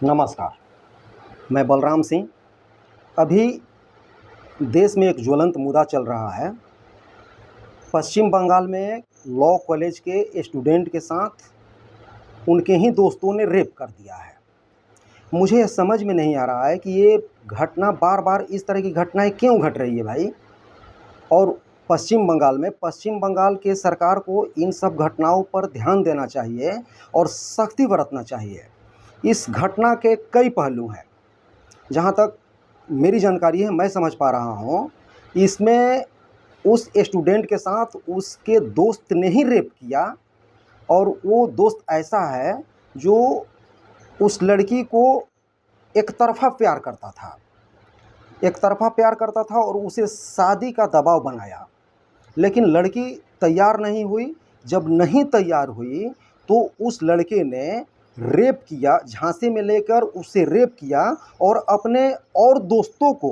नमस्कार। मैं बलराम सिंह। अभी देश में एक ज्वलंत मुद्दा चल रहा है। पश्चिम बंगाल में लॉ कॉलेज के स्टूडेंट के साथ उनके ही दोस्तों ने रेप कर दिया है। मुझे ये समझ में नहीं आ रहा है कि ये घटना बार-बार इस तरह की घटनाएँ क्यों घट रही है भाई? और पश्चिम बंगाल के सरकार को इन सब घटनाओं पर ध्यान देना चाहिए और सख्ती बरतना चाहिए। इस घटना के कई पहलू हैं। जहाँ तक मेरी जानकारी है, मैं समझ पा रहा हूँ, इसमें उस स्टूडेंट के साथ उसके दोस्त ने ही रेप किया और वो दोस्त ऐसा है जो उस लड़की को एकतरफ़ा प्यार करता था। एकतरफ़ा प्यार करता था और उसे शादी का दबाव बनाया। लेकिन लड़की तैयार नहीं हुई। जब नहीं तैयार हुई तो उस लड़के ने रेप किया, झांसे में लेकर उसे रेप किया और अपने और दोस्तों को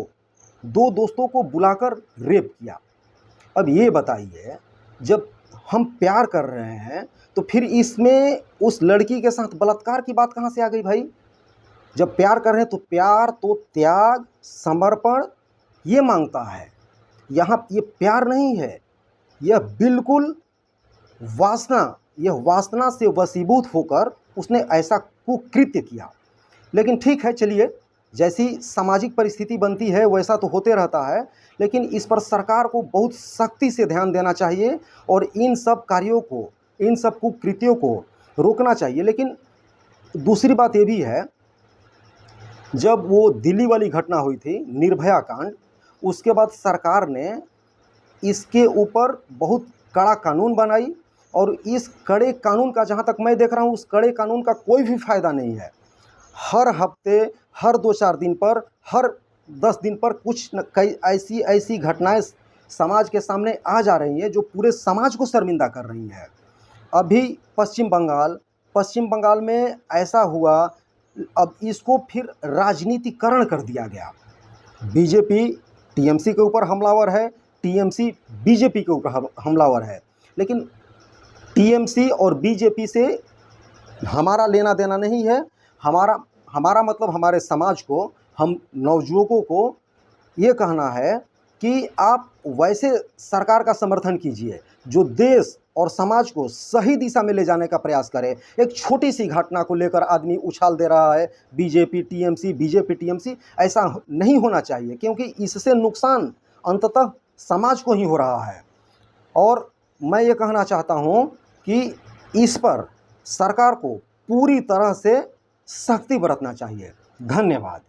2 दोस्तों को बुलाकर रेप किया। अब ये बताइए, जब हम प्यार कर रहे हैं तो फिर इसमें उस लड़की के साथ बलात्कार की बात कहाँ से आ गई भाई? जब प्यार कर रहे हैं तो प्यार तो त्याग, समर्पण ये माँगता है। यहाँ ये प्यार नहीं है, यह बिल्कुल यह वासना से वशीभूत होकर उसने ऐसा कुकृत्य किया। लेकिन ठीक है, चलिए, जैसी सामाजिक परिस्थिति बनती है वैसा तो होते रहता है, लेकिन इस पर सरकार को बहुत सख्ती से ध्यान देना चाहिए और इन सब कार्यों को, इन सब कुकृत्यों को रोकना चाहिए। लेकिन दूसरी बात ये भी है, जब वो दिल्ली वाली घटना हुई थी, निर्भया कांड, उसके बाद सरकार ने इसके ऊपर बहुत कड़ा कानून बनाई और इस कड़े कानून का, जहाँ तक मैं देख रहा हूँ, उस कड़े कानून का कोई भी फ़ायदा नहीं है। हर हफ्ते, हर 2-4 दिन पर, हर 10 दिन पर कुछ न कई ऐसी घटनाएँ समाज के सामने आ जा रही हैं जो पूरे समाज को शर्मिंदा कर रही हैं। अभी पश्चिम बंगाल में ऐसा हुआ, अब इसको फिर राजनीतिकरण कर दिया गया। बीजेपी टीएमसी के ऊपर हमलावर है, टीएमसी बीजेपी के ऊपर हमलावर है। लेकिन टीएमसी और बीजेपी से हमारा लेना देना नहीं है। हमारा मतलब हमारे समाज को, हम नवयुवकों को ये कहना है कि आप वैसे सरकार का समर्थन कीजिए जो देश और समाज को सही दिशा में ले जाने का प्रयास करे। एक छोटी सी घटना को लेकर आदमी उछाल दे रहा है, बीजेपी टीएमसी, ऐसा नहीं होना चाहिए, क्योंकि इससे नुकसान अंततः समाज को ही हो रहा है। और मैं ये कहना चाहता हूँ कि इस पर सरकार को पूरी तरह से सख्ती बरतना चाहिए। धन्यवाद।